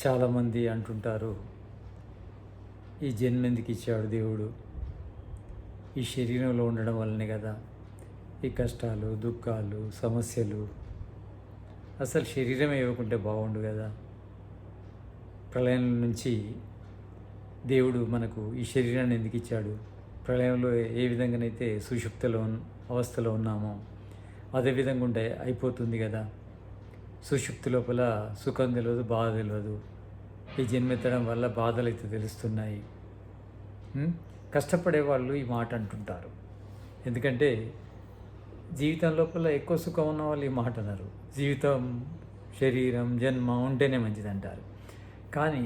చాలామంది అంటుంటారు, ఈ జన్మ ఎందుకు ఇచ్చాడు దేవుడు, ఈ శరీరంలో ఉండడం వల్లనే కదా ఈ కష్టాలు, దుఃఖాలు, సమస్యలు. అసలు శరీరమే ఇవ్వకుంటే బాగుండు కదా. ప్రళయం నుంచి దేవుడు మనకు ఈ శరీరాన్ని ఎందుకు ఇచ్చాడు? ప్రళయంలో ఏ విధంగానైతే సుషుప్తిలో అవస్థలో ఉన్నామో అదేవిధంగా ఉంటే అయిపోతుంది కదా. సుషుప్తి లోపల సుఖం తెలియదు, బాధ తెలియదు. ఈ జన్మెత్తడం వల్ల బాధలు అయితే తెలుస్తున్నాయి. కష్టపడే వాళ్ళు ఈ మాట అంటుంటారు. ఎందుకంటే జీవితం లోపల ఎక్కువ సుఖం ఉన్న వాళ్ళు ఈ మాట అన్నారు. జీవితం, శరీరం, జన్మ ఉంటేనే మంచిది అంటారు. కానీ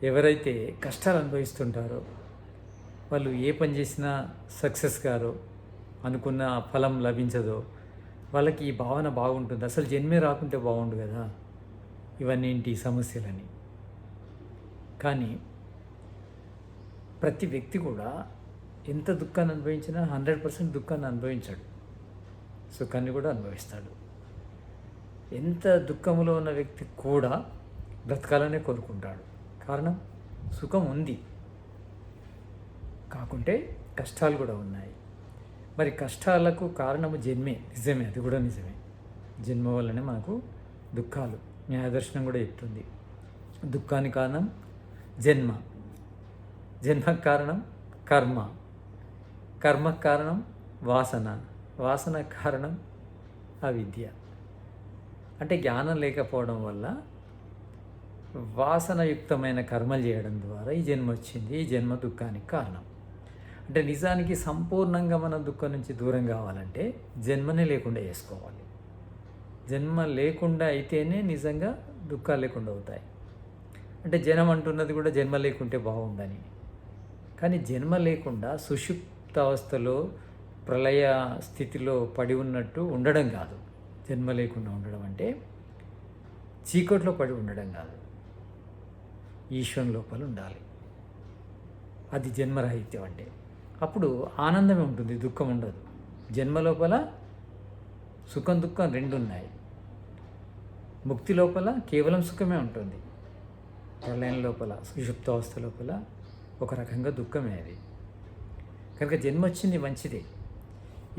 ఎవరైతే కష్టాలు అనుభవిస్తుంటారో వాళ్ళు ఏ పని చేసినా సక్సెస్ గారో, అనుకున్న ఫలం లభించదో వాళ్ళకి ఈ భావన బాగుంటుంది. అసలు జన్మే రాకుంటే బాగుండు కదా ఇవన్నీ ఏంటి సమస్యలని. కానీ ప్రతి వ్యక్తి కూడా ఎంత దుఃఖాన్ని అనుభవించినా 100% దుఃఖాన్ని అనుభవించాడు, సుఖాన్ని కూడా అనుభవిస్తాడు. ఎంత దుఃఖంలో ఉన్న వ్యక్తి కూడా బ్రతకాలనే కోరుకుంటాడు. కారణం సుఖం ఉంది, కాకుంటే కష్టాలు కూడా ఉన్నాయి. మరి కష్టాలకు కారణము జన్మే, నిజమే, అది కూడా నిజమే. జన్మ వల్లనే మనకు దుఃఖాలు. న్యాయదర్శనం కూడా చెప్తుంది, దుఃఖానికి కారణం జన్మ, జన్మకు కారణం కర్మ, కర్మకు కారణం వాసన, వాసన కారణం అవిద్య. అంటే జ్ఞానం లేకపోవడం వల్ల వాసనయుక్తమైన కర్మలు చేయడం ద్వారా ఈ జన్మ వచ్చింది. ఈ జన్మ దుఃఖానికి కారణం. అంటే నిజానికి సంపూర్ణంగా మనం దుఃఖం నుంచి దూరం కావాలంటే జన్మనే లేకుండా చేసుకోవాలి. జన్మ లేకుండా అయితేనే నిజంగా దుఃఖాలు లేకుండా అవుతాయి. అంటే జనం అంటున్నది కూడా జన్మ లేకుంటే బాగుందని. కానీ జన్మ లేకుండా సుషుప్త అవస్థలో ప్రళయ స్థితిలో పడి ఉన్నట్టు ఉండడం కాదు. జన్మ లేకుండా ఉండడం అంటే చీకట్లో పడి ఉండడం కాదు, ఈశ్వరుని లోపల ఉండాలి. అది జన్మరాహిత్యం అంటే. అప్పుడు ఆనందమే ఉంటుంది, దుఃఖం ఉండదు. జన్మ లోపల సుఖం దుఃఖం రెండు ఉన్నాయి. ముక్తి లోపల కేవలం సుఖమే ఉంటుంది. ప్రళయం లోపల సుషుప్తావస్థ లోపల ఒక రకంగా దుఃఖమే అది. కనుక జన్మ వచ్చింది మంచిదే.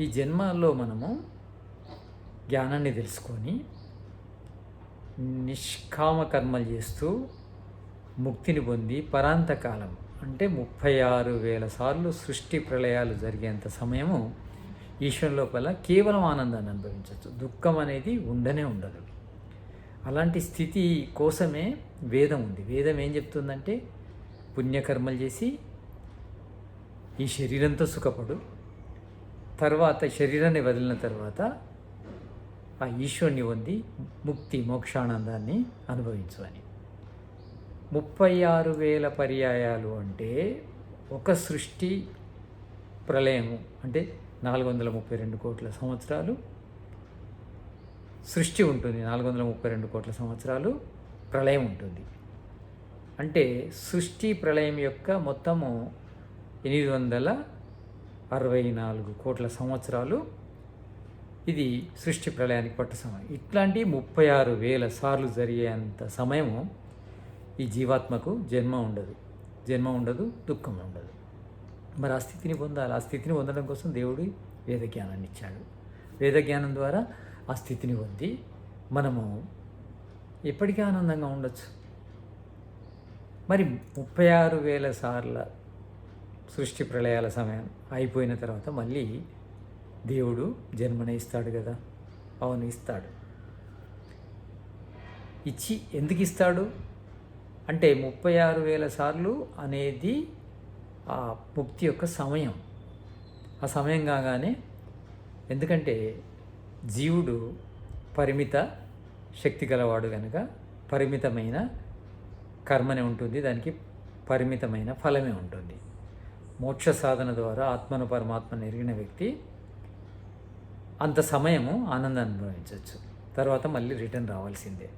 ఈ జన్మలో మనము జ్ఞానాన్ని తెలుసుకొని నిష్కామ కర్మలు చేస్తూ ముక్తిని పొంది పరాంతకాలం అంటే 36,000 సార్లు సృష్టి ప్రళయాలు జరిగేంత సమయము ఈశ్వరుని లోపల కేవలం ఆనందాన్ని అనుభవించవచ్చు. దుఃఖం అనేది ఉండనే ఉండదు. అలాంటి స్థితి కోసమే వేదం ఉంది. వేదం ఏం చెప్తుందంటే పుణ్యకర్మలు చేసి ఈ శరీరంతో సుఖపడు, తర్వాత శరీరాన్ని వదిలిన తర్వాత ఆ ఈశ్వరుని పొంది ముక్తి మోక్షానందాన్ని అనుభవించు అని. 36,000 పర్యాయాలు అంటే ఒక సృష్టి ప్రళయము అంటే 432 కోట్ల సంవత్సరాలు సృష్టి ఉంటుంది, 432 కోట్ల సంవత్సరాలు ప్రళయం ఉంటుంది. అంటే సృష్టి ప్రళయం యొక్క మొత్తము 864 కోట్ల సంవత్సరాలు ఇది సృష్టి ప్రళయానికి పట్టు సమయం. ఇట్లాంటి 36,000 సార్లు జరిగేంత సమయము ఈ జీవాత్మకు జన్మ ఉండదు, దుఃఖం ఉండదు. మరి ఆ స్థితిని పొందాలి. ఆ స్థితిని పొందడం కోసం దేవుడు వేదజ్ఞానాన్ని ఇచ్చాడు. వేదజ్ఞానం ద్వారా ఆ స్థితిని పొంది మనము ఎప్పటికీ ఆనందంగా ఉండొచ్చు. మరి 36,000 సార్ల సృష్టి ప్రళయాల సమయం అయిపోయిన తర్వాత మళ్ళీ దేవుడు జన్మని ఇస్తాడు కదా. అవును, ఇస్తాడు. ఇచ్చి ఎందుకు ఇస్తాడు అంటే 36,000 సార్లు అనేది ఆ ముక్తి యొక్క సమయం. ఆ సమయం కాగానే, ఎందుకంటే జీవుడు పరిమిత శక్తి గలవాడు కనుక పరిమితమైన కర్మనే ఉంటుంది, దానికి పరిమితమైన ఫలమే ఉంటుంది. మోక్ష సాధన ద్వారా ఆత్మను పరమాత్మను ఎరిగిన వ్యక్తి అంత సమయము ఆనందాన్ని అనుభవించవచ్చు. తర్వాత మళ్ళీ రిటర్న్ రావాల్సిందే.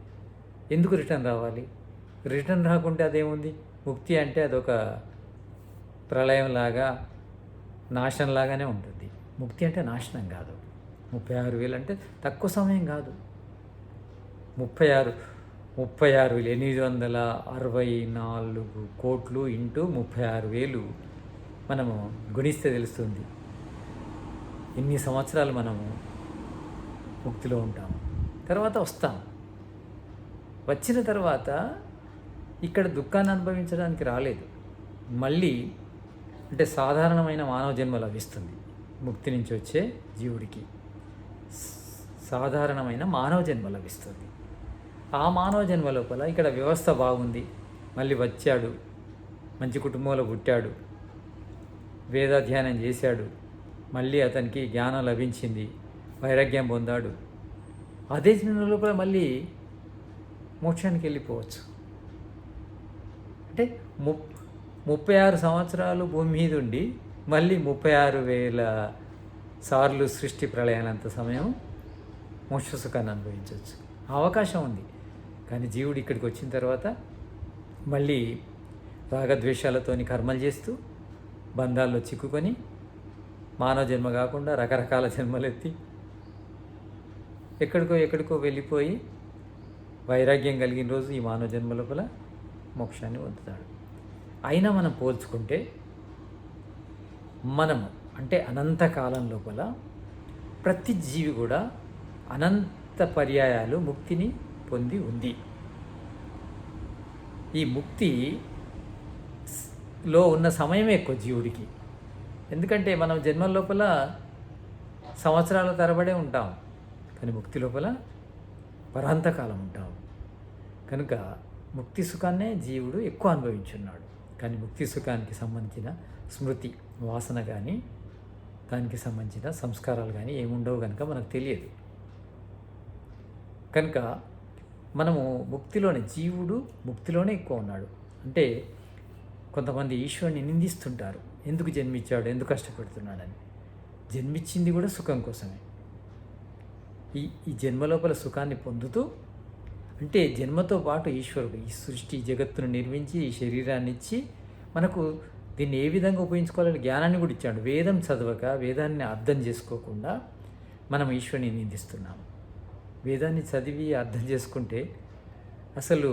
ఎందుకు రిటర్న్ రావాలి? రిటర్న్ రాకుంటే అదేముంది? ముక్తి అంటే అదొక ప్రళయంలాగా నాశనంలాగానే ఉంటుంది. ముక్తి అంటే నాశనం కాదు. 36,000 అంటే తక్కువ సమయం కాదు. 36 36,864 కోట్లు ఇంటూ 36,000 మనము గుణిస్తే తెలుస్తుంది ఇన్ని సంవత్సరాలు మనము ముక్తిలో ఉంటాము. తర్వాత వస్తాము. వచ్చిన తర్వాత ఇక్కడ దుఃఖాన్ని అనుభవించడానికి రాలేదు. మళ్ళీ అంటే సాధారణమైన మానవ జన్మ లభిస్తుంది ముక్తి నుంచి వచ్చే జీవుడికి. సాధారణమైన మానవ జన్మ లభిస్తుంది. ఆ మానవ జన్మ లోపల ఇక్కడ వ్యవస్థ బాగుంది, మళ్ళీ వచ్చాడు, మంచి కుటుంబంలో పుట్టాడు, వేదాధ్యయనం చేశాడు, మళ్ళీ అతనికి జ్ఞానం లభించింది, వైరాగ్యం పొందాడు. అదే జన్మ లోపల మళ్ళీ మోక్షానికి వెళ్ళిపోవచ్చు. అంటే 36 సంవత్సరాలు భూమి మీద ఉండి మళ్ళీ 36,000 సార్లు సృష్టి ప్రళయాలంత సమయం మోక్ష సుఖాన్ని అనుభవించవచ్చు. అవకాశం ఉంది. కానీ జీవుడు ఇక్కడికి వచ్చిన తర్వాత మళ్ళీ రాగద్వేషాలతోని కర్మలు చేస్తూ బంధాల్లో చిక్కుకొని మానవ జన్మ కాకుండా రకరకాల జన్మలు ఎత్తి ఎక్కడికో వెళ్ళిపోయి వైరాగ్యం కలిగిన రోజు ఈ మానవ జన్మ లోపల మోక్షాన్ని పొందుతాడు. అయినా మనం పోల్చుకుంటే మనము అంటే అనంతకాలం లోపల ప్రతి జీవి కూడా అనంత పర్యాయాలు ముక్తిని పొంది ఉంది. ఈ ముక్తిలో ఉన్న సమయమే ఎక్కువ జీవుడికి. ఎందుకంటే మనం జన్మల లోపల సంవత్సరాల తరబడే ఉంటాం, కానీ ముక్తి లోపల పరాంతకాలం ఉంటాం. కనుక ముక్తి సుఖాన్నే జీవుడు ఎక్కువ అనుభవించున్నాడు. కానీ ముక్తి సుఖానికి సంబంధించిన స్మృతి వాసన కానీ దానికి సంబంధించిన సంస్కారాలు కానీ ఏముండవు కనుక మనకు తెలియదు. కనుక మనము జీవుడు ముక్తిలోనే ఎక్కువ ఉన్నాడు. అంటే కొంతమంది ఈశ్వరుని నిందిస్తుంటారు, ఎందుకు జన్మించాడు, ఎందుకు కష్టపడుతున్నాడని. జన్మించింది కూడా సుఖం కోసమే. ఈ జన్మ లోపల సుఖాన్ని పొందుతూ, అంటే జన్మతో పాటు ఈశ్వరుడు ఈ సృష్టి జగత్తును నిర్మించి ఈ శరీరాన్ని ఇచ్చి మనకు దీన్ని ఏ విధంగా ఉపయోగించుకోవాలని జ్ఞానాన్ని కూడా ఇచ్చాడు. వేదం చదవక వేదాన్ని అర్థం చేసుకోకుండా మనం ఈశ్వరుని నిందిస్తున్నాము. వేదాన్ని చదివి అర్థం చేసుకుంటే అసలు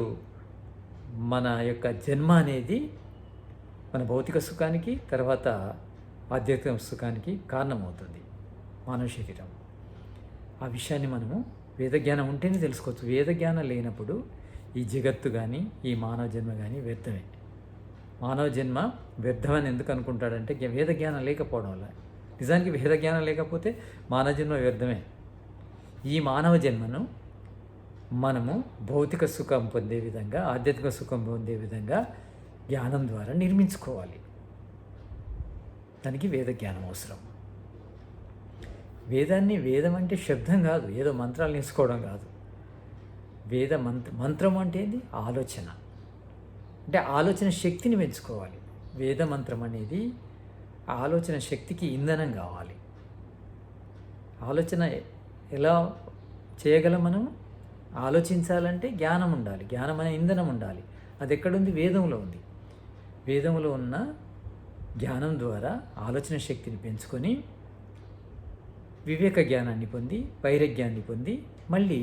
మన యొక్క జన్మ అనేది మన భౌతిక సుఖానికి తర్వాత ఆధ్యాత్మిక సుఖానికి కారణమవుతుంది మానవ శరీరం. ఆ విషయాన్ని మనము వేదజ్ఞానం ఉంటేనే తెలుసుకోవచ్చు. వేదజ్ఞానం లేనప్పుడు ఈ జగత్తు కానీ ఈ మానవ జన్మ కానీ వ్యర్థమే. మానవ జన్మ వ్యర్థమని ఎందుకు అనుకుంటాడంటే వేదజ్ఞానం లేకపోవడం వల్ల. నిజానికి వేదజ్ఞానం లేకపోతే మానవ జన్మ వ్యర్థమే. ఈ మానవ జన్మను మనము భౌతిక సుఖం పొందే విధంగా ఆధ్యాత్మిక సుఖం పొందే విధంగా జ్ఞానం ద్వారా నిర్మించుకోవాలి. దానికి వేదజ్ఞానం అవసరం. వేదం అంటే శబ్దం కాదు, ఏదో మంత్రాలు నేర్చుకోవడం కాదు. మంత్రం అంటే ఏంది? ఆలోచన. అంటే ఆలోచన శక్తిని పెంచుకోవాలి. వేద మంత్రం అనేది ఆలోచన శక్తికి ఇంధనం కావాలి. ఆలోచన ఎలా చేయగలం మనం? ఆలోచించాలంటే జ్ఞానం ఉండాలి, జ్ఞానం అనే ఇంధనం ఉండాలి. అది ఎక్కడుంది? వేదంలో ఉంది. వేదంలో ఉన్న జ్ఞానం ద్వారా ఆలోచన శక్తిని పెంచుకొని వివేక జ్ఞానాన్ని పొంది వైరాగ్యాన్ని పొంది మళ్ళీ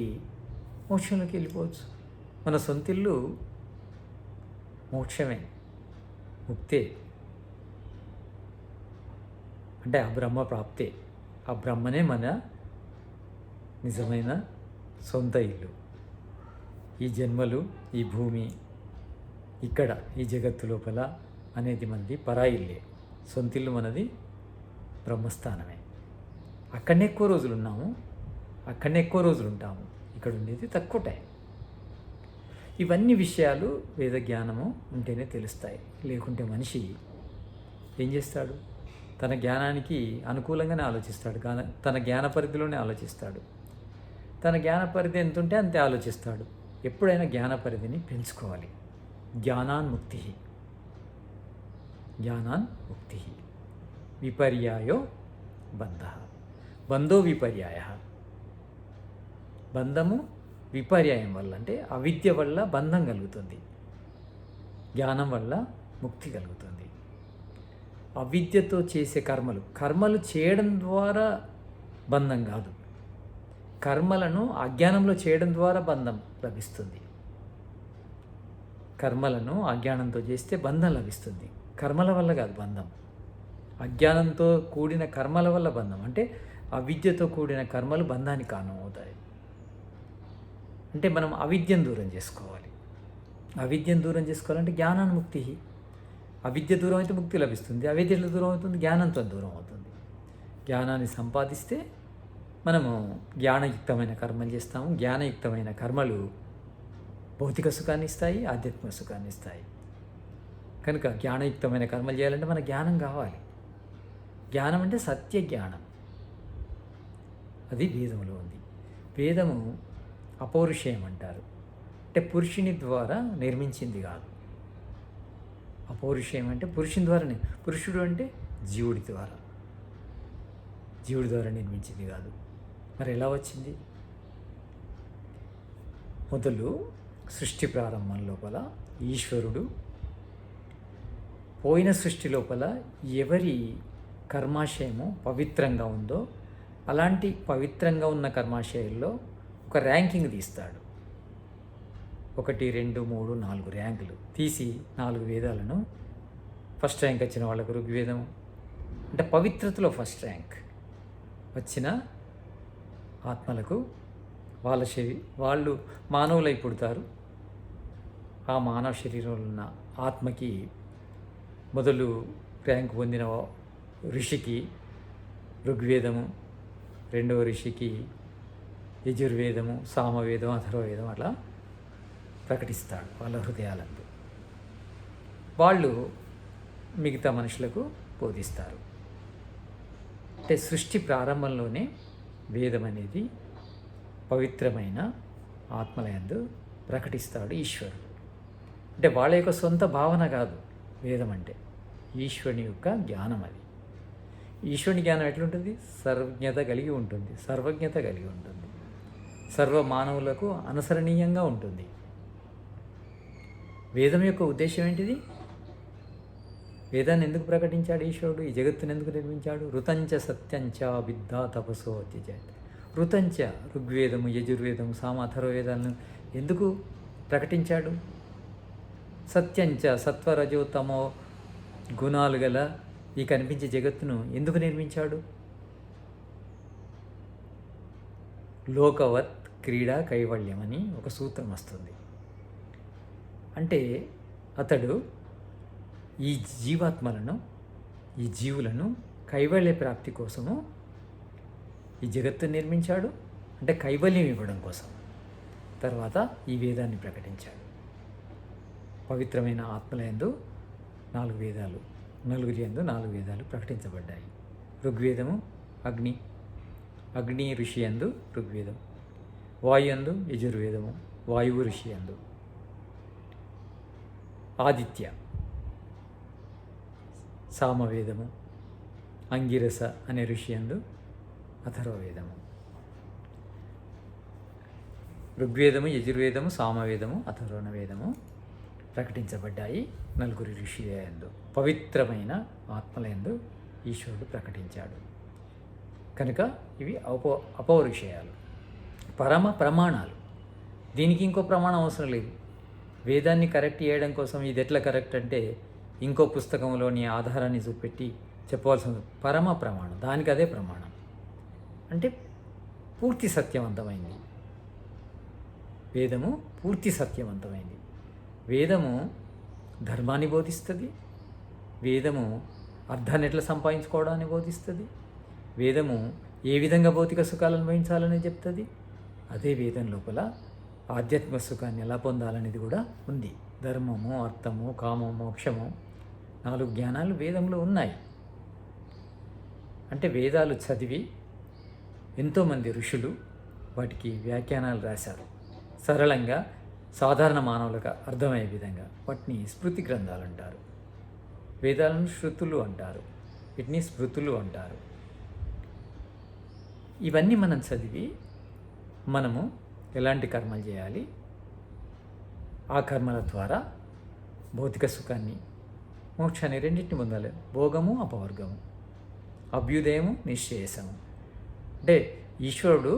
మోక్షంలోకి వెళ్ళిపోవచ్చు. మన సొంతిల్లు మోక్షమే, ముక్తే. అంటే ఆ బ్రహ్మ ప్రాప్తే. ఆ బ్రహ్మనే మన నిజమైన సొంత ఇల్లు. ఈ జన్మలు, ఈ భూమి, ఇక్కడ ఈ జగత్తు లోపల అనేది మనది పరాయిల్లే. సొంతిల్లు మనది బ్రహ్మస్థానమే. అక్కడనే ఎక్కువ రోజులు ఉన్నాము, అక్కడనే ఎక్కువ రోజులు ఉంటాము. ఇక్కడ ఉండేది తక్కువ టైం. ఇవన్నీ విషయాలు వేద జ్ఞానము ఉంటేనే తెలుస్తాయి. లేకుంటే మనిషి ఏం చేస్తాడు? తన జ్ఞానానికి అనుకూలంగానే ఆలోచిస్తాడు, తన జ్ఞాన పరిధిలోనే ఆలోచిస్తాడు. తన జ్ఞాన పరిధి ఎంత ఉంటే అంతే ఆలోచిస్తాడు. ఎప్పుడైనా జ్ఞాన పరిధిని పెంచుకోవాలి. జ్ఞానాన్ముక్తి విపర్యాయో బంధ. బంధో విపర్యాయ. బంధము విపర్యాయం వల్ల, అంటే అవిద్య వల్ల బంధం కలుగుతుంది, జ్ఞానం వల్ల ముక్తి కలుగుతుంది. అవిద్యతో చేసే కర్మలు చేయడం ద్వారా బంధం కాదు, కర్మలను అజ్ఞానంలో చేయడం ద్వారా బంధం లభిస్తుంది. కర్మలను అజ్ఞానంతో చేస్తే బంధం లభిస్తుంది. కర్మల వల్ల కాదు బంధం, అజ్ఞానంతో కూడిన కర్మల వల్ల బంధం. అంటే అవిద్యతో కూడిన కర్మలు బంధానికి కారణమవుతాయి. అంటే మనం అవిద్యను దూరం చేసుకోవాలి. అవిద్యను దూరం చేసుకోవాలంటే జ్ఞానాన్ముక్తి. అవిద్య దూరం అయితే ముక్తి లభిస్తుంది. అవిద్యలో దూరం అవుతుంది, జ్ఞానంతో దూరం అవుతుంది. జ్ఞానాన్ని సంపాదిస్తే మనము జ్ఞానయుక్తమైన కర్మలు చేస్తాము. జ్ఞానయుక్తమైన కర్మలు భౌతిక సుఖాన్ని ఇస్తాయి, ఆధ్యాత్మిక సుఖాన్ని ఇస్తాయి. కనుక జ్ఞానయుక్తమైన కర్మలు చేయాలంటే మన జ్ఞానం కావాలి. జ్ఞానం అంటే సత్య జ్ఞానం. అది వేదంలో ఉంది. వేదము అపౌరుషేయం అంటారు. అంటే పురుషుని ద్వారా నిర్మించింది కాదు. అపౌరుషేయం అంటే పురుషుని ద్వారా, పురుషుడు అంటే జీవుడి ద్వారా నిర్మించింది కాదు. మరి ఎలా వచ్చింది? మొదలు సృష్టి ప్రారంభం లోపల ఈశ్వరుడు పోయిన సృష్టి లోపల ఎవరి కర్మాశయము పవిత్రంగా ఉందో అలాంటి పవిత్రంగా ఉన్న కర్మాశయాల్లో ఒక ర్యాంకింగ్ తీస్తాడు. 1, 2, 3, 4 ర్యాంకులు తీసి 4 వేదాలను ఫస్ట్ ర్యాంక్ వచ్చిన వాళ్ళకు ఋగ్వేదం అంటే పవిత్రతలో ఫస్ట్ ర్యాంక్ వచ్చిన ఆత్మలకు వాళ్ళు మానవులై పుడతారు. ఆ మానవ శరీరంలో ఉన్న ఆత్మకి మొదలు ర్యాంక్ పొందిన ఋషికి ఋగ్వేదము, రెండవ ఋషికి యజుర్వేదము, సామవేదం, అథర్వవేదం అట్లా ప్రకటిస్తాడు వాళ్ళ హృదయాలందు. వాళ్ళు మిగతా మనుషులకు బోధిస్తారు. అంటే సృష్టి ప్రారంభంలోనే వేదం అనేది పవిత్రమైన ఆత్మలయందు ప్రకటిస్తాడు ఈశ్వరుడు. అంటే వాళ్ళ యొక్క సొంత భావన కాదు వేదం అంటే, ఈశ్వరుని యొక్క జ్ఞానం. అది ఈశ్వరుని జ్ఞానం ఎట్లుంటుంది? సర్వజ్ఞత కలిగి ఉంటుంది, సర్వజ్ఞత కలిగి ఉంటుంది, సర్వ మానవులకు అనుసరణీయంగా ఉంటుంది. వేదం యొక్క ఉద్దేశం ఏంటిది? వేదాన్ని ఎందుకు ప్రకటించాడు ఈశ్వరుడు? ఈ జగత్తును ఎందుకు నిర్మించాడు? ఋతంచ సత్యంచ విద్యా తపసో అత్యజాత. ఋతంచ ఋగ్వేదము, యజుర్వేదము, సామ, అథర్వవేదాలను ఎందుకు ప్రకటించాడు? సత్యంచ సత్వరజోతమో గుణాలు గల ఈ కనిపించే జగత్తును ఎందుకు నిర్మించాడు? లోకవత్ క్రీడా కైవల్యం అని ఒక సూత్రం వస్తుంది. అంటే అతడు ఈ జీవాత్మలను, ఈ జీవులను కైవల్య ప్రాప్తి కోసము ఈ జగత్తును నిర్మించాడు. అంటే కైవల్యం ఇవ్వడం కోసం. తర్వాత ఈ వేదాన్ని ప్రకటించాడు. పవిత్రమైన ఆత్మలయందు 4 వేదాలు, నలుగురి యందు 4 వేదాలు ప్రకటించబడ్డాయి. ఋగ్వేదము అగ్ని ఋషి యందు ఋగ్వేదం, వాయుయందు యజుర్వేదము, వాయువు ఋషి యందు, ఆదిత్య సామవేదము, అంగిరస అనే ఋషి యందు అథర్వవేదము. ఋగ్వేదము, యజుర్వేదము, సామవేదము, అథర్వణవేదము ప్రకటించబడ్డాయి 4 ఋషుల యందు. పవిత్రమైన ఆత్మలందు ఈశ్వరుడు ప్రకటించాడు. కనుక ఇవి అపౌరుషేయాలు, పరమ ప్రమాణాలు. దీనికి ఇంకో ప్రమాణం అవసరం లేదు. వేదాన్ని కరెక్ట్ చేయడం కోసం ఇది ఎట్లా కరెక్ట్ అంటే ఇంకో పుస్తకంలోని ఆధారాన్ని చూపెట్టి చెప్పవలసిన పరమ ప్రమాణం, దానికి అదే ప్రమాణం. అంటే పూర్తి సత్యవంతమైంది వేదము, పూర్తి సత్యవంతమైంది. వేదము ధర్మాన్ని బోధిస్తుంది, వేదము అర్థాన్ని ఎట్లా సంపాదించుకోవడాన్ని బోధిస్తుంది, వేదము ఏ విధంగా భౌతిక సుఖాలను అనుభవించాలని చెప్తుంది. అదే వేదం లోపల ఆధ్యాత్మిక సుఖాన్ని ఎలా పొందాలనేది కూడా ఉంది. ధర్మము, అర్థము, కామము, మోక్షము 4 జ్ఞానాలు వేదంలో ఉన్నాయి. అంటే వేదాలు చదివి ఎంతోమంది ఋషులు వాటికి వ్యాఖ్యానాలు రాశారు. సరళంగా సాధారణ మానవులకు అర్థమయ్యే విధంగా. వాటిని స్మృతి గ్రంథాలు అంటారు. వేదాలను శృతులు అంటారు, వీటిని స్మృతులు అంటారు. ఇవన్నీ మనం చదివి మనము ఎలాంటి కర్మలు చేయాలి, ఆ కర్మల ద్వారా భౌతిక సుఖాన్ని, మోక్షాన్ని రెండింటిని పొందాలి. భోగము, అపవర్గము, అభ్యుదయము, నిశ్చేయసము. అంటే ఈశ్వరుడు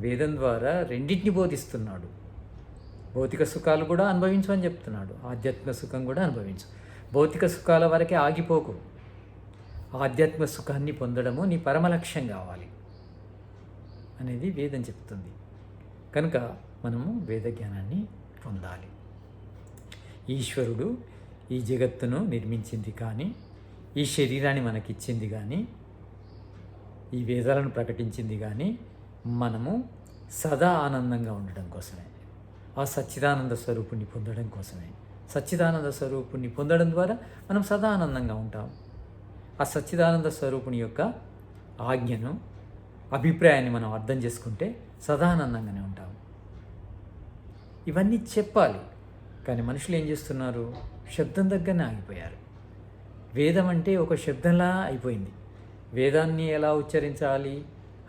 వేదం ద్వారా రెండింటిని బోధిస్తున్నాడు. భౌతిక సుఖాలు కూడా అనుభవించు అని చెప్తున్నాడు. ఆధ్యాత్మిక సుఖం కూడా అనుభవించు. భౌతిక సుఖాల వరకే ఆగిపోకు. ఆధ్యాత్మిక సుఖాన్ని పొందడము నీ పరమ లక్ష్యం కావాలి అనేది వేదం చెప్తుంది. కనుక మనము వేద జ్ఞానాన్ని పొందాలి. ఈశ్వరుడు ఈ జగత్తును నిర్మించింది కానీ, ఈ శరీరాన్ని మనకిచ్చింది కానీ, ఈ వేదాలను ప్రకటించింది కానీ మనము సదా ఆనందంగా ఉండడం కోసమే, ఆ సచ్చిదానంద స్వరూపుణ్ణి పొందడం కోసమే. సచ్చిదానంద స్వరూపుణ్ణి పొందడం ద్వారా మనం సదా ఆనందంగా ఉంటాం. ఆ సచ్చిదానంద స్వరూపుని యొక్క ఆజ్ఞను, అభిప్రాయాన్ని మనం అర్థం చేసుకుంటే సదా ఆనందంగానే ఉంటాం. ఇవన్నీ చెప్పాలి, కానీ మనుషులు ఏం చేస్తున్నారు? శబ్దం దగ్గరనే ఆగిపోయారు. వేదం అంటే ఒక శబ్దంలా అయిపోయింది. వేదాన్ని ఎలా ఉచ్చరించాలి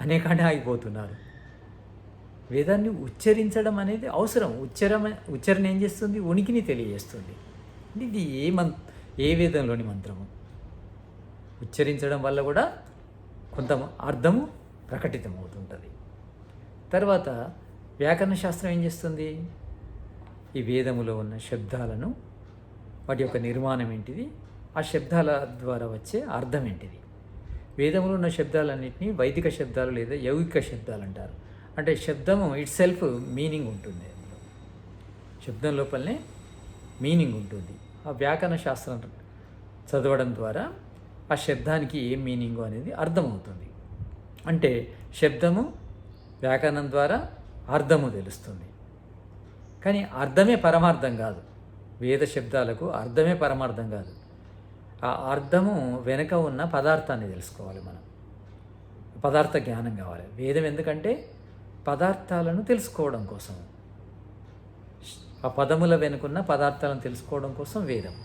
అనే కాడే ఆగిపోతున్నారు. వేదాన్ని ఉచ్చరించడం అనేది అవసరం. ఉచ్చరణ ఏం చేస్తుంది? ఉనికిని తెలియజేస్తుంది. ఇది ఏ వేదంలోని మంత్రము. ఉచ్చరించడం వల్ల కూడా కొంత అర్థము ప్రకటితమవుతుంటుంది. తర్వాత వ్యాకరణ శాస్త్రం ఏం చేస్తుంది? ఈ వేదములో ఉన్న శబ్దాలను, వాటి యొక్క నిర్మాణం ఏంటిది, ఆ శబ్దాల ద్వారా వచ్చే అర్థం ఏంటిది. వేదములో ఉన్న శబ్దాలన్నింటినీ వైదిక శబ్దాలు లేదా యౌగిక శబ్దాలు అంటారు. అంటే శబ్దము ఇట్ సెల్ఫ్ మీనింగ్ ఉంటుంది. శబ్దం లోపలనే మీనింగ్ ఉంటుంది. ఆ వ్యాకరణ శాస్త్రం చదవడం ద్వారా ఆ శబ్దానికి ఏం మీనింగు అనేది అర్థమవుతుంది. అంటే శబ్దము వ్యాకరణం ద్వారా అర్థము తెలుస్తుంది. కానీ అర్థమే పరమార్థం కాదు. వేద శబ్దాలకు అర్థమే పరమార్థం కాదు. ఆ అర్థము వెనుక ఉన్న పదార్థాన్ని తెలుసుకోవాలి. మనం పదార్థ జ్ఞానం కావాలి. వేదం ఎందుకంటే పదార్థాలను తెలుసుకోవడం కోసం, ఆ పదముల వెనుకున్న పదార్థాలను తెలుసుకోవడం కోసం వేదం.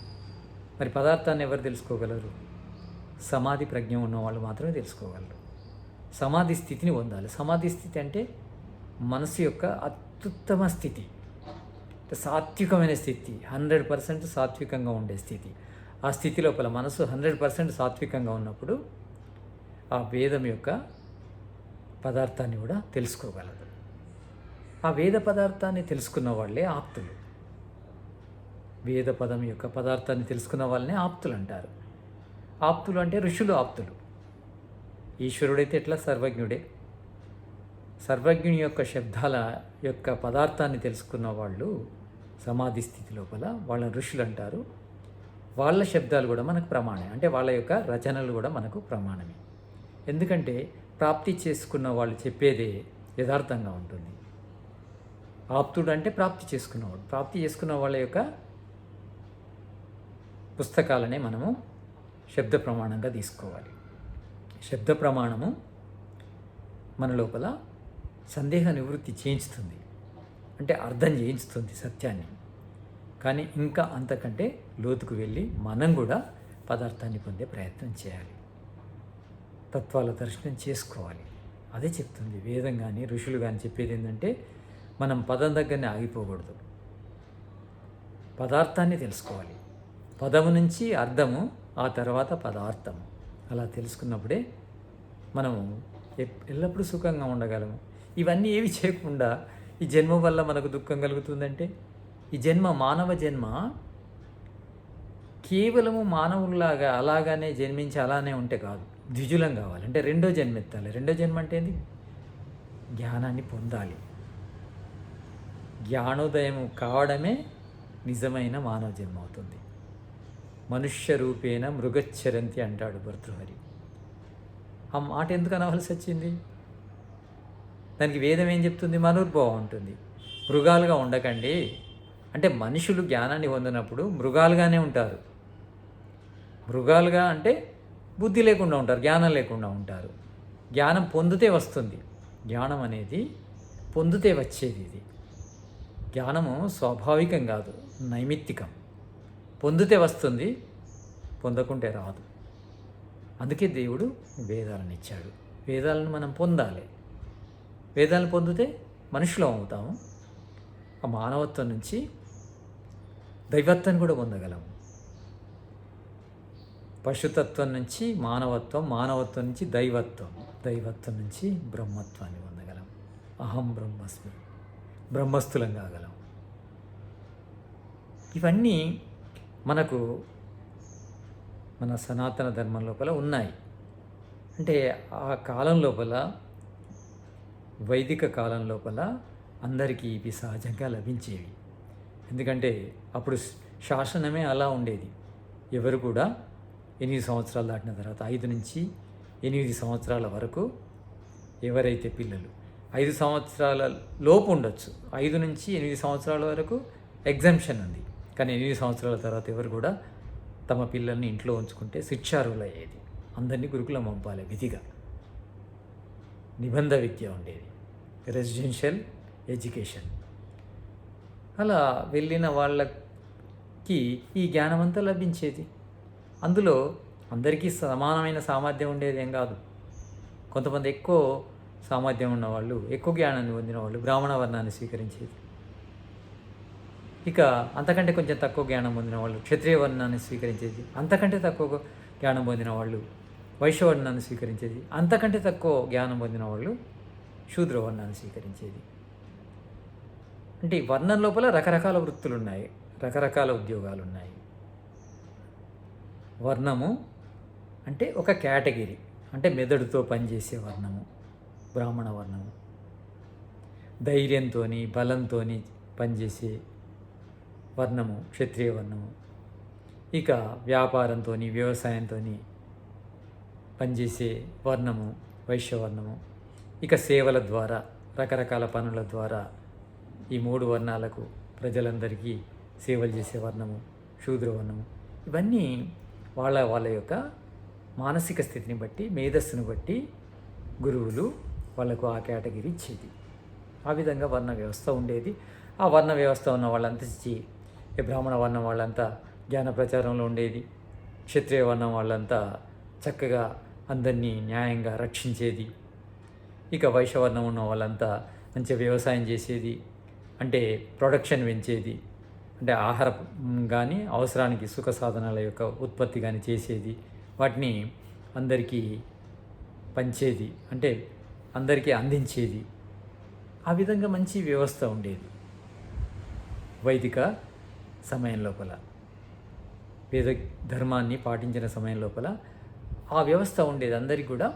మరి పదార్థాన్ని ఎవరు తెలుసుకోగలరు? సమాధి ప్రజ్ఞ ఉన్న వాళ్ళు మాత్రమే తెలుసుకోగలరు. సమాధి స్థితిని పొందాలి. సమాధి స్థితి అంటే మనసు యొక్క అత్యుత్తమ స్థితి, సాత్వికమైన స్థితి, 100% సాత్వికంగా ఉండే స్థితి. ఆ స్థితి లోపల మనసు 100% సాత్వికంగా ఉన్నప్పుడు ఆ వేదం యొక్క పదార్థాన్ని కూడా తెలుసుకోగలదు. ఆ వేద పదార్థాన్ని తెలుసుకున్న వాళ్ళే ఆప్తులు. వేద పదం యొక్క పదార్థాన్ని తెలుసుకున్న వాళ్ళనే ఆప్తులు అంటారు. ఆప్తులు అంటే ఋషులు ఆప్తులు. ఈశ్వరుడైతే ఎట్లా? సర్వజ్ఞుడే. సర్వజ్ఞుని యొక్క శబ్దాల యొక్క పదార్థాన్ని తెలుసుకున్న వాళ్ళు సమాధి స్థితి లోపల వాళ్ళని ఋషులు అంటారు. వాళ్ళ శబ్దాలు కూడా మనకు ప్రమాణమే. అంటే వాళ్ళ యొక్క రచనలు కూడా మనకు ప్రమాణమే. ఎందుకంటే ప్రాప్తి చేసుకున్న వాళ్ళు చెప్పేదే యథార్థంగా ఉంటుంది. ఆప్తుడు అంటే ప్రాప్తి చేసుకున్నవాడు. ప్రాప్తి చేసుకున్న వాళ్ళ యొక్క పుస్తకాలనే మనము శబ్ద ప్రమాణంగా తీసుకోవాలి. శబ్ద ప్రమాణము మన లోపల సందేహ నివృత్తి చేయించుతుంది, అంటే అర్థం చేయించుతుంది సత్యాన్ని. కానీ ఇంకా అంతకంటే లోతుకు వెళ్ళి మనం కూడా పదార్థాన్ని పొందే ప్రయత్నం చేయాలి. తత్వాల దర్శనం చేసుకోవాలి. అదే చెప్తుంది వేదం కానీ ఋషులు కానీ చెప్పేది ఏంటంటే మనం పదం దగ్గరనే ఆగిపోకూడదు. పదార్థాన్ని తెలుసుకోవాలి. పదము నుంచి అర్థము, ఆ తర్వాత పదార్థము. అలా తెలుసుకున్నప్పుడే మనము ఎల్లప్పుడూ సుఖంగా ఉండగలము. ఇవన్నీ ఏవి చేయకుండా ఈ జన్మ వల్ల మనకు దుఃఖం కలుగుతుందంటే, ఈ జన్మ మానవ జన్మ కేవలము మానవులాగా అలాగానే జన్మించి అలానే ఉంటే కాదు, ద్విజులం కావాలి. అంటే రెండో జన్మ ఎత్తాలి. రెండో జన్మ అంటే ఏంది? జ్ఞానాన్ని పొందాలి. జ్ఞానోదయం కావడమే నిజమైన మానవ జన్మ అవుతుంది. మనుష్య రూపేణ మృగచ్చరంతి అంటాడు భర్తృహరి. ఆ మాట ఎందుకు అనవలసి వచ్చింది? దానికి వేదం ఏం చెప్తుంది? మనుర్భవం ఉంటుంది. మృగాలుగా ఉండకండి అంటే మనుషులు జ్ఞానాన్ని పొందినప్పుడు మృగాలుగానే ఉంటారు. మృగాలుగా అంటే బుద్ధి లేకుండా ఉంటారు, జ్ఞానం లేకుండా ఉంటారు. జ్ఞానం పొందితే వస్తుంది. జ్ఞానం అనేది పొందితే వచ్చేది. ఇది జ్ఞానము స్వాభావికం కాదు, నైమిత్తికం. పొందితే వస్తుంది, పొందకుంటే రాదు. అందుకే దేవుడు వేదాలను ఇచ్చాడు. వేదాలను మనం పొందాలి. వేదాలను పొందితే మనుషులం అవుతాము. ఆ మానవత్వం నుంచి దైవత్వాన్ని కూడా పొందగలము. పశుతత్వం నుంచి మానవత్వం, మానవత్వం నుంచి దైవత్వం, దైవత్వం నుంచి బ్రహ్మత్వాన్ని పొందగలం. అహం బ్రహ్మస్మి, బ్రహ్మస్థులం కాగలం. ఇవన్నీ మనకు మన సనాతన ధర్మం లోపల ఉన్నాయి. అంటే ఆ కాలం లోపల, వైదిక కాలం లోపల అందరికీ ఇవి సహజంగా లభించేవి. ఎందుకంటే అప్పుడు శాసనమే అలా ఉండేది. ఎవరు కూడా 8 సంవత్సరాలు దాటిన తర్వాత 5 నుంచి 8 సంవత్సరాల వరకు ఎవరైతే పిల్లలు 5 సంవత్సరాల లోపు ఉండొచ్చు, 5 నుంచి 8 సంవత్సరాల వరకు ఎగ్జంప్షన్ ఉంది. కానీ 8 సంవత్సరాల తర్వాత ఎవరు కూడా తమ పిల్లల్ని ఇంట్లో ఉంచుకుంటే శిక్షార్హులయ్యేది. అందరినీ గురుకులం పంపాలి విధిగా. నిబంధ విద్య ఉండేది, రెసిడెన్షియల్ ఎడ్యుకేషన్. అలా వెళ్ళిన వాళ్ళకి ఈ జ్ఞానమంతా లభించేది. అందులో అందరికీ సమానమైన సామర్థ్యం ఉండేది ఏం కాదు. కొంతమంది ఎక్కువ సామర్థ్యం ఉన్నవాళ్ళు, ఎక్కువ జ్ఞానాన్ని పొందిన వాళ్ళు బ్రాహ్మణ వర్ణాన్ని స్వీకరించేది. ఇక అంతకంటే కొంచెం తక్కువ జ్ఞానం పొందిన వాళ్ళు క్షత్రియ వర్ణాన్ని స్వీకరించేది. అంతకంటే తక్కువ జ్ఞానం పొందిన వాళ్ళు వైశ్యవర్ణాన్ని స్వీకరించేది. అంతకంటే తక్కువ జ్ఞానం పొందిన వాళ్ళు శూద్రవర్ణాన్ని స్వీకరించేది. అంటే ఈ వర్ణం లోపల రకరకాల వృత్తులు ఉన్నాయి, రకరకాల ఉద్యోగాలు ఉన్నాయి. వర్ణము అంటే ఒక కేటగిరీ, అంటే మెదడుతో పనిచేసే వర్ణము బ్రాహ్మణ వర్ణము. ధైర్యంతో బలంతో పనిచేసే వర్ణము క్షత్రియ వర్ణము. ఇక వ్యాపారంతో వ్యవసాయంతో పనిచేసే వర్ణము వైశ్యవర్ణము. ఇక సేవల ద్వారా, రకరకాల పనుల ద్వారా ఈ 3 వర్ణాలకు ప్రజలందరికీ సేవలు చేసే వర్ణము శూద్రవర్ణము. ఇవన్నీ వాళ్ళ యొక్క మానసిక స్థితిని బట్టి, మేధస్సును బట్టి గురువులు వాళ్ళకు ఆ కేటగిరీ ఇచ్చేది. ఆ విధంగా వర్ణ వ్యవస్థ ఉండేది. ఆ వర్ణ వ్యవస్థ ఉన్న వాళ్ళంతా బ్రాహ్మణ వర్ణం వాళ్ళంతా జ్ఞాన ప్రచారంలో ఉండేది. క్షత్రియ వర్ణం వాళ్ళంతా చక్కగా అందరినీ న్యాయంగా రక్షించేది. ఇక వైశ్యవర్ణం ఉన్న వాళ్ళంతా మంచిగా వ్యవసాయం చేసేది, అంటే ప్రొడక్షన్ పెంచేది, అంటే ఆహారం కానీ అవసరానికి సుఖ సాధనాల యొక్క ఉత్పత్తి కానీ చేసేది, వాటిని అందరికీ పంచేది, అంటే అందరికీ అందించేది. ఆ విధంగా మంచి వ్యవస్థ ఉండేది వైదిక సమయం లోపల. వేద ధర్మాన్ని పాటించిన సమయం లోపల ఆ వ్యవస్థ ఉండేది. అందరికీ కూడా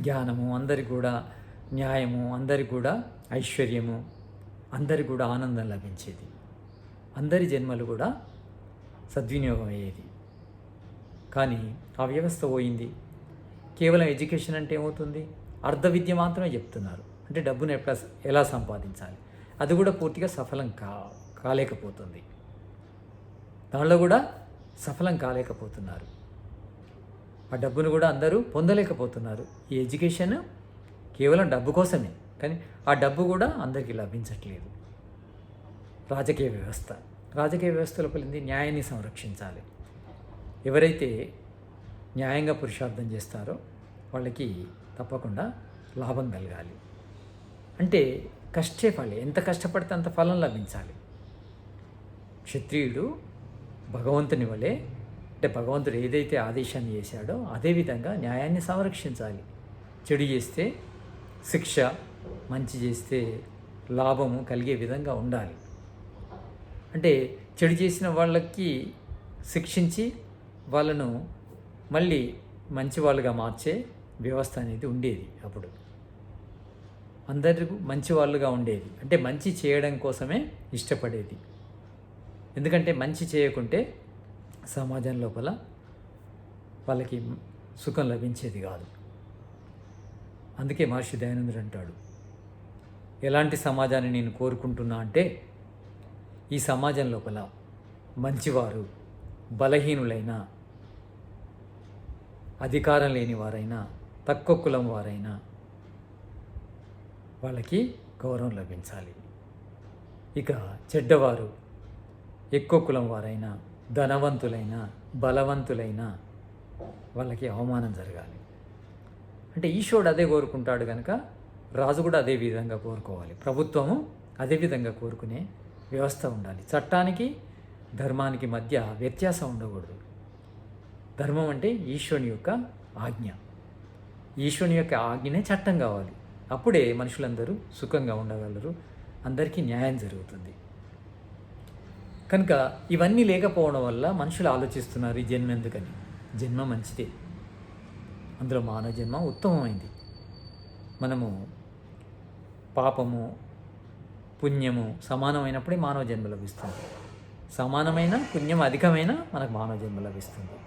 జ్ఞానము, అందరికీ కూడా న్యాయము, అందరికీ కూడా ఐశ్వర్యము, అందరికీ కూడా ఆనందం లభించేది. అందరి జన్మలు కూడా సద్వినియోగం అయ్యేది. కానీ ఆ వ్యవస్థ పోయింది. కేవలం ఎడ్యుకేషన్ అంటే ఏమవుతుంది? అర్ధ విద్య మాత్రమే చెప్తున్నారు. అంటే డబ్బును ఎలా సంపాదించాలి, అది కూడా పూర్తిగా సఫలం కాలేకపోతుంది. దానిలో కూడా సఫలం కాలేకపోతున్నారు. ఆ డబ్బును కూడా అందరూ పొందలేకపోతున్నారు. ఈ ఎడ్యుకేషన్ కేవలం డబ్బు కోసమే, కానీ ఆ డబ్బు కూడా అందరికీ లభించట్లేదు. రాజకీయ వ్యవస్థ లోపల న్యాయాన్ని సంరక్షించాలి. ఎవరైతే న్యాయంగా పురుషార్థం చేస్తారో వాళ్ళకి తప్పకుండా లాభం కలగాలి. అంటే కష్టే ఫలే, ఎంత కష్టపడితే అంత ఫలం లభించాలి. క్షత్రియుడు భగవంతుని వలె, అంటే భగవంతుడు ఏదైతే ఆదేశాన్ని చేశాడో అదేవిధంగా న్యాయాన్ని సంరక్షించాలి. చెడు చేస్తే శిక్ష, మంచి చేస్తే లాభము కలిగే విధంగా ఉండాలి. అంటే చెడు చేసిన వాళ్ళకి శిక్షించి వాళ్ళను మళ్ళీ మంచి వాళ్ళుగా మార్చే వ్యవస్థ అనేది ఉండేది. అప్పుడు అందరికీ మంచి వాళ్ళుగా ఉండేది, అంటే మంచి చేయడం కోసమే ఇష్టపడేది. ఎందుకంటే మంచి చేయకుంటే సమాజం లోపల వాళ్ళకి సుఖం లభించేది కాదు. అందుకే మహర్షి దయానందుడు అంటాడు, ఎలాంటి సమాజాన్ని నేను కోరుకుంటున్నా అంటే ఈ సమాజం లోపల మంచివారు, బలహీనులైన, అధికారం లేని వారైనా, తక్కువ కులం వారైనా వాళ్ళకి గౌరవం లభించాలి. ఇక చెడ్డవారు, ఎక్కువ కులం వారైనా, ధనవంతులైన, బలవంతులైన వాళ్ళకి అవమానం జరగాలి. అంటే ఈశ్వరుడు అదే కోరుకుంటాడు కనుక రాజు కూడా అదే విధంగా కోరుకోవాలి. ప్రభుత్వము అదే విధంగా కోరుకునే వ్యవస్థ ఉండాలి. చట్టానికి ధర్మానికి మధ్య వ్యత్యాసం ఉండకూడదు. ధర్మం అంటే ఈశ్వరుని యొక్క ఆజ్ఞ. ఈశ్వరుని యొక్క ఆజ్ఞనే చట్టం కావాలి. అప్పుడే మనుషులందరూ సుఖంగా ఉండగలరు, అందరికీ న్యాయం జరుగుతుంది. కనుక ఇవన్నీ లేకపోవడం వల్ల మనుషులు ఆలోచిస్తున్నారు ఈ జన్మ ఎందుకని. జన్మ మంచిదే, అందులో మానవ జన్మ ఉత్తమమైంది. మనము పాపము పుణ్యము సమానమైనప్పుడే మానవ జన్మ లభిస్తుంది. సమానమైన పుణ్యం అధికమైన మనకు మానవ జన్మ లభిస్తుంది.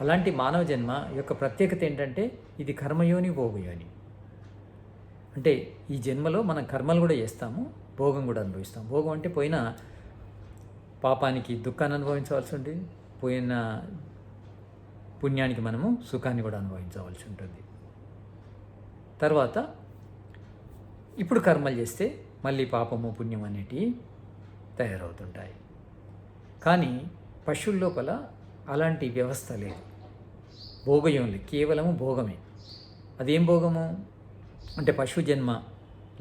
అలాంటి మానవ జన్మ యొక్క ప్రత్యేకత ఏంటంటే ఇది కర్మయోని భోగయోని. అంటే ఈ జన్మలో మనం కర్మలు కూడా చేస్తాము, భోగం కూడా అనుభవిస్తాం. భోగం అంటే పోయిన పాపానికి దుఃఖాన్ని అనుభవించవలసి ఉంటుంది, పోయిన పుణ్యానికి మనము సుఖాన్ని కూడా అనుభవించవలసి ఉంటుంది. తర్వాత ఇప్పుడు కర్మలు చేస్తే మళ్ళీ పాపము పుణ్యం అనేటివి తయారవుతుంటాయి. కానీ పశువుల లోపల అలాంటి వ్యవస్థ లేదు. భోగయోనులు కేవలము భోగమే. అదేం భోగము అంటే పశు జన్మ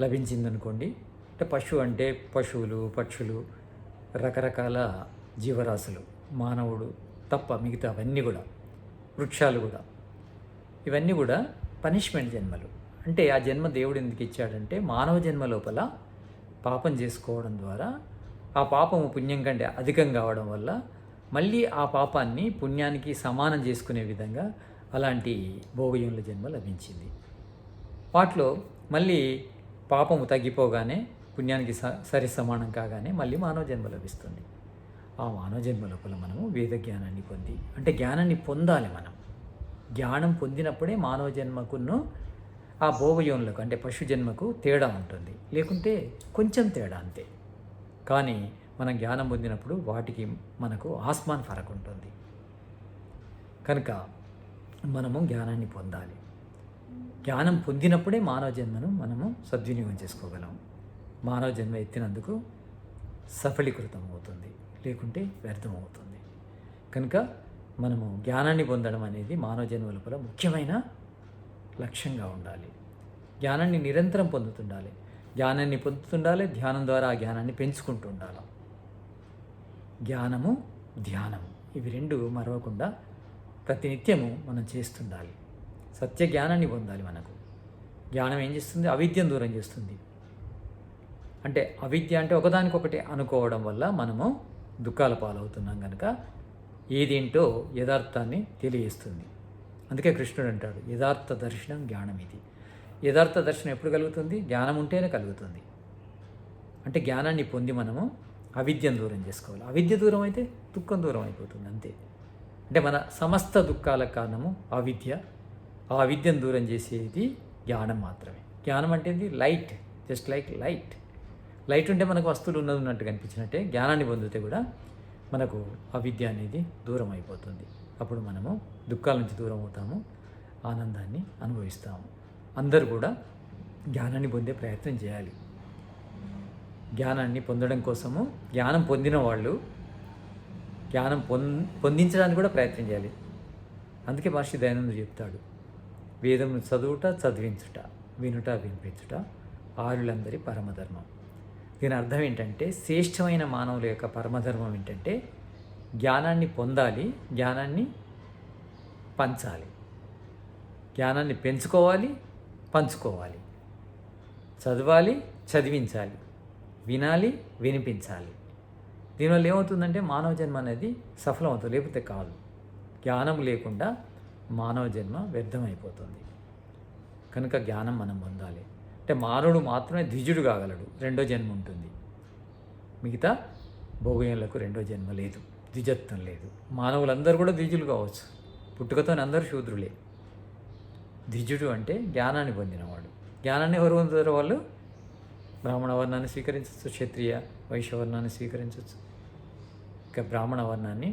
లభించిందనుకోండి, అంటే పశువు అంటే పశువులు పక్షులు రకరకాల జీవరాశులు, మానవుడు తప్ప మిగతా అవన్నీ కూడా, వృక్షాలు కూడా, ఇవన్నీ కూడా పనిష్మెంట్ జన్మలు. అంటే ఆ జన్మ దేవుడు ఎందుకు ఇచ్చాడంటే మానవ జన్మ లోపల పాపం చేసుకోవడం ద్వారా ఆ పాపము పుణ్యం కంటే అధికం కావడం వల్ల మళ్ళీ ఆ పాపాన్ని పుణ్యానికి సమానం చేసుకునే విధంగా అలాంటి భోగయోనుల జన్మ లభించింది. వాటిలో మళ్ళీ పాపము తగ్గిపోగానే పుణ్యానికి సరి సమానం కాగానే మళ్ళీ మానవ జన్మ లభిస్తుంది. ఆ మానవ జన్మ లోపల మనము వేద జ్ఞానాన్ని పొంది, అంటే జ్ఞానాన్ని పొందాలి. మనం జ్ఞానం పొందినప్పుడే మానవ జన్మకును ఆ భోగయోనులకు అంటే పశు జన్మకు తేడా ఉంటుంది, లేకుంటే కొంచెం తేడా అంతే. కానీ మనం జ్ఞానం పొందినప్పుడు వాటికి మనకు ఆస్మాన్ ఫరక్ ఉంటుంది. కనుక మనము జ్ఞానాన్ని పొందాలి. జ్ఞానం పొందినప్పుడే మానవ జన్మను మనము సద్వినియోగం చేసుకోగలం. మానవ జన్మ ఎత్తినందుకు సఫలీకృతం అవుతుంది, లేకుంటే వ్యర్థమవుతుంది. కనుక మనము జ్ఞానాన్ని పొందడం అనేది మానవ జన్మ లోపల ముఖ్యమైన లక్ష్యంగా ఉండాలి. జ్ఞానాన్ని నిరంతరం పొందుతుండాలి, జ్ఞానాన్ని పొందుతుండాలి. ధ్యానం ద్వారా ఆ జ్ఞానాన్ని పెంచుకుంటూ ఉండాలి. జ్ఞానము ధ్యానము ఇవి రెండు మరవకుండా ప్రతినిత్యము మనం చేస్తుండాలి. సత్య జ్ఞానాన్ని పొందాలి. మనకు జ్ఞానం ఏం చేస్తుంది? అవిద్యను దూరం చేస్తుంది. అంటే అవిద్య అంటే ఒకదానికొకటి అనుకోవడం వల్ల మనము దుఃఖాల పాలవుతున్నాం. కనుక ఏదేంటో యథార్థాన్ని తెలియజేస్తుంది. అందుకే కృష్ణుడు అంటాడు, యథార్థ దర్శనం జ్ఞానం ఇది. యథార్థ దర్శనం ఎప్పుడు కలుగుతుంది? జ్ఞానం ఉంటేనే కలుగుతుంది. అంటే జ్ఞానాన్ని పొంది మనము అవిద్యను దూరం చేసుకోవాలి. అవిద్య దూరం అయితే దుఃఖం దూరం అయిపోతుంది, అంతే. అంటే మన సమస్త దుఃఖాలకు కారణము అవిద్య. ఆ అవిద్యను దూరం చేసేది జ్ఞానం మాత్రమే. జ్ఞానం అంటే light, just like light. Light ఉంటే మనకు వస్తువులు ఉన్నట్టు కనిపించినట్టే జ్ఞానాన్ని పొందితే కూడా మనకు అవిద్య అనేది దూరం అయిపోతుంది. అప్పుడు మనము దుఃఖాల నుంచి దూరం అవుతాము, ఆనందాన్ని అనుభవిస్తాము. అందరూ కూడా జ్ఞానాన్ని పొందే ప్రయత్నం చేయాలి. జ్ఞానాన్ని పొందడం కోసము జ్ఞానం పొందిన వాళ్ళు జ్ఞానం పొందించడానికి కూడా ప్రయత్నం చేయాలి. అందుకే మహర్షి దయానందుడు చెప్తాడు, వేదమును చదువుట చదివించుట, వినుట వినిపించుట ఆరులందరి పరమధర్మం. దీని అర్థం ఏంటంటే శ్రేష్టమైన మానవుల యొక్క పరమధర్మం ఏంటంటే జ్ఞానాన్ని పొందాలి, జ్ఞానాన్ని పంచాలి, జ్ఞానాన్ని పెంచుకోవాలి, పంచుకోవాలి, చదవాలి, చదివించాలి, వినాలి, వినిపించాలి. దీనివల్ల ఏమవుతుందంటే మానవ జన్మ అనేది సఫలమవుతుంది, లేకపోతే కాదు. జ్ఞానం లేకుండా మానవ జన్మ వ్యర్థమైపోతుంది. కనుక జ్ఞానం మనం పొందాలి. అంటే మానవుడు మాత్రమే ద్విజుడు కాగలడు, రెండో జన్మ ఉంటుంది. మిగతా భోగయోనులకు రెండో జన్మ లేదు, ద్విజత్వం లేదు. మానవులందరూ కూడా ద్విజులు కావచ్చు, పుట్టుకతోనే అందరూ శూద్రులే. ద్విజుడు అంటే జ్ఞానాన్ని పొందినవాడు. జ్ఞానాన్ని ఎవరు పొందుతారు? వాళ్ళు బ్రాహ్మణ వర్ణాన్ని స్వీకరించవచ్చు, క్షత్రియ వైశ్య వర్ణాన్ని స్వీకరించవచ్చు. ఇక బ్రాహ్మణ వర్ణాన్ని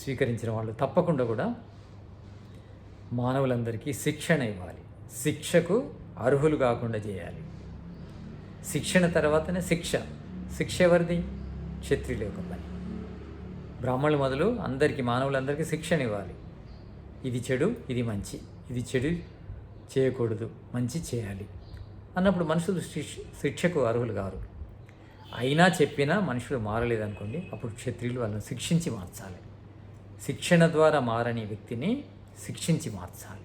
స్వీకరించిన వాళ్ళు తప్పకుండా కూడా మానవులందరికీ శిక్షణ ఇవ్వాలి. శిక్షకు అర్హులు కాకుండా చేయాలి. శిక్షణ తర్వాతనే శిక్ష. శిక్ష ఎవరిది? క్షత్రియుల యొక్క పని. బ్రాహ్మణులు మొదలు అందరికీ, మానవులందరికీ శిక్షణ ఇవ్వాలి. ఇది చెడు, ఇది మంచి, ఇది చెడు చేయకూడదు, మంచి చేయాలి అన్నప్పుడు మనుషులు శిక్షకు అర్హులు కారు. అయినా చెప్పినా మనుషులు మారలేదనుకోండి, అప్పుడు క్షత్రియులు వాళ్ళని శిక్షించి మార్చాలి. శిక్షణ ద్వారా మారని వ్యక్తిని శిక్షించి మార్చాలి.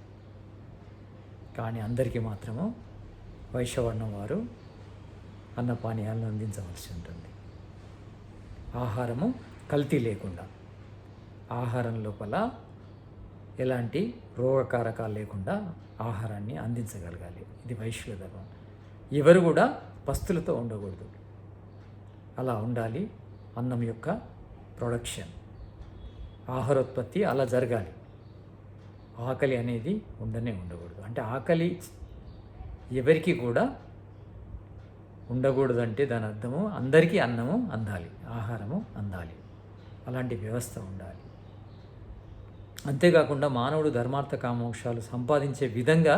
కానీ అందరికీ మాత్రము వైశ్యవర్ణం వారు అన్నపానీయాలను అందించవలసి ఉంటుంది. ఆహారము కల్తీ లేకుండా, ఆహారం లోపల ఎలాంటి రోగకారకాలు లేకుండా ఆహారాన్ని అందించగలగాలి. ఇది వైశ్యుల ధర్మం. ఎవరు కూడా పస్తులతో ఉండకూడదు. అలా ఉండాలి. అన్నం యొక్క ప్రొడక్షన్, ఆహారోత్పత్తి అలా జరగాలి. ఆకలి అనేది ఉండకూడదు. అంటే ఆకలి ఎవరికి కూడా ఉండకూడదు. అంటే దాని అర్థము అందరికీ అన్నము అందాలి, ఆహారము అందాలి. అలాంటి వ్యవస్థ ఉండాలి. అంతేకాకుండా మానవుడు ధర్మార్థ కామోక్షాలు సంపాదించే విధంగా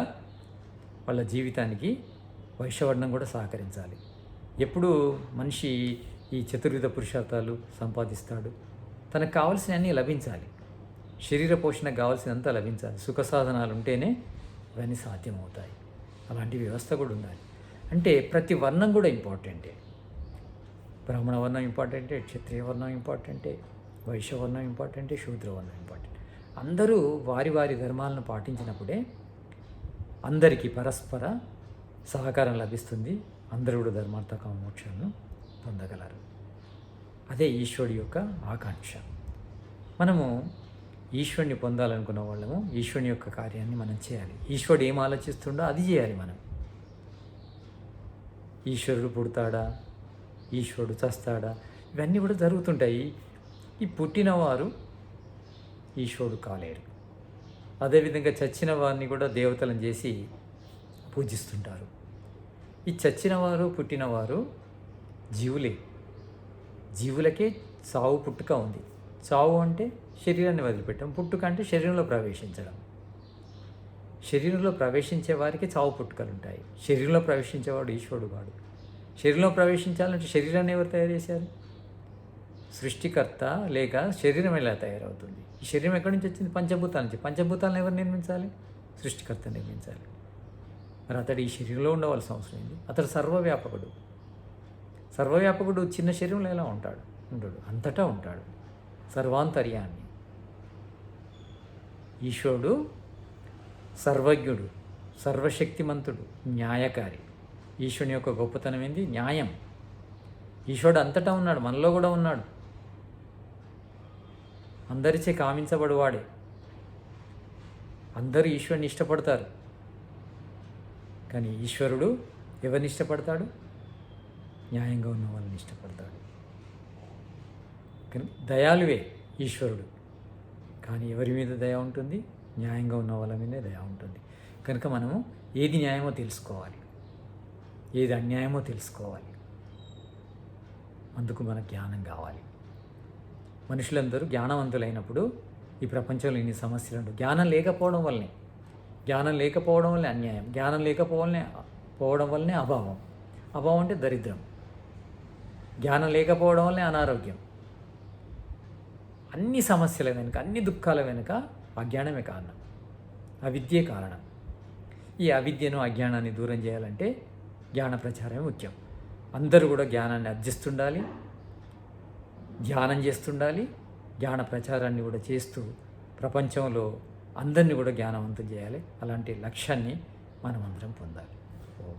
వాళ్ళ జీవితానికి వైశ్యవర్ణం కూడా సహకరించాలి. ఎప్పుడు మనిషి ఈ చతుర్విధ పురుషార్థాలు సంపాదిస్తాడు, తనకు కావాల్సినవన్నీ లభించాలి. శరీర పోషణకు కావాల్సినంత లభించాలి. సుఖ సాధనాలు ఉంటేనే ఇవన్నీ సాధ్యమవుతాయి. అలాంటి వ్యవస్థ కూడా ఉండాలి. అంటే ప్రతి వర్ణం కూడా ఇంపార్టెంటే. బ్రాహ్మణ వర్ణం ఇంపార్టెంటే, క్షత్రియ వర్ణం ఇంపార్టెంటే, వైశ్య వర్ణం ఇంపార్టెంటే, శూద్ర వర్ణం ఇంపార్టెంట్. అందరూ వారి వారి ధర్మాలను పాటించినప్పుడే అందరికీ పరస్పర సహకారం లభిస్తుంది. అందరూ కూడా ధర్మార్థ కామోక్షాలను పొందగలరు. అదే ఈశ్వరుడి యొక్క ఆకాంక్ష. మనము ఈశ్వరుని పొందాలనుకున్న వాళ్ళము ఈశ్వరుని యొక్క కార్యాన్ని మనం చేయాలి. ఈశ్వరుడు ఏం ఆలోచిస్తుండో అది చేయాలి మనం. ఈశ్వరుడు పుడతాడా, ఈశ్వరుడు చస్తాడా, ఇవన్నీ కూడా జరుగుతుంటాయి. ఈ పుట్టినవారు ఈశ్వరుడు కాలేరు. అదేవిధంగా చచ్చిన వారిని కూడా దేవతలను చేసి పూజిస్తుంటారు. ఈ చచ్చినవారు పుట్టినవారు జీవులే. జీవులకే చావు పుట్టుక ఉంది. చావు అంటే శరీరాన్ని వదిలిపెట్టడం, పుట్టుక అంటే శరీరంలో ప్రవేశించడం. శరీరంలో ప్రవేశించే వారికి చావు పుట్టుకలు ఉంటాయి. శరీరంలో ప్రవేశించేవాడు ఈశ్వరుడు కాడు. శరీరంలో ప్రవేశించాలంటే శరీరాన్ని ఎవరు తయారు చేశారు? సృష్టికర్త. లేక శరీరం ఎలా తయారవుతుంది? ఈ శరీరం ఎక్కడి నుంచి వచ్చింది? పంచభూతాల నుంచి. పంచభూతాలను ఎవరు నిర్మించాలి? సృష్టికర్త నిర్మించాలి. మరి అతడు ఈ శరీరంలో ఉండవలసిన అవసరం ఏంది? అతడు సర్వవ్యాపకుడు. సర్వవ్యాపకుడు చిన్న శరీరంలో ఎలా ఉంటాడు? ఉండడు, అంతటా ఉంటాడు. సర్వాంతర్యాన్ని. ఈశ్వరుడు సర్వజ్ఞుడు, సర్వశక్తిమంతుడు, న్యాయకారి. ఈశ్వరుని యొక్క గొప్పతనం ఏంది? న్యాయం. ఈశ్వరుడు అంతటా ఉన్నాడు, మనలో కూడా ఉన్నాడు. అందరిచే కామించబడువాడే. అందరూ ఈశ్వరుని ఇష్టపడతారు. కానీ ఈశ్వరుడు ఎవరిని ఇష్టపడతాడు? న్యాయంగా ఉన్న వాళ్ళని ఇష్టపడతాడు. కానీ దయాలువే ఈశ్వరుడు. కానీ ఎవరి మీద దయ ఉంటుంది? న్యాయంగా ఉన్న వాళ్ళ మీదే దయ ఉంటుంది. కనుక మనము ఏది న్యాయమో తెలుసుకోవాలి, ఏది అన్యాయమో తెలుసుకోవాలి. అందుకు మనకు జ్ఞానం కావాలి. మనుషులందరూ జ్ఞానవంతులైనప్పుడు ఈ ప్రపంచంలో ఇన్ని సమస్యలు ఉండవు. జ్ఞానం లేకపోవడం వల్లనే అన్యాయం, జ్ఞానం లేకపోవడం వల్లనే అభావం. అభావం అంటే దరిద్రం. జ్ఞానం లేకపోవడం వల్లనే అనారోగ్యం. అన్ని సమస్యల వెనుక, అన్ని దుఃఖాల వెనుక అజ్ఞానమే కారణం, అవిద్యే కారణం. ఈ అవిద్యను, అజ్ఞానాన్ని దూరం చేయాలంటే జ్ఞాన ప్రచారమే ముఖ్యం. అందరూ కూడా జ్ఞానాన్ని అర్జిస్తుండాలి, ధ్యానం చేస్తుండాలి, జ్ఞాన ప్రచారాన్ని కూడా చేస్తూ ప్రపంచంలో అందరినీ కూడా జ్ఞానవంతం చేయాలి. అలాంటి లక్ష్యాన్ని మనమందరం పొందాలి. ఓం.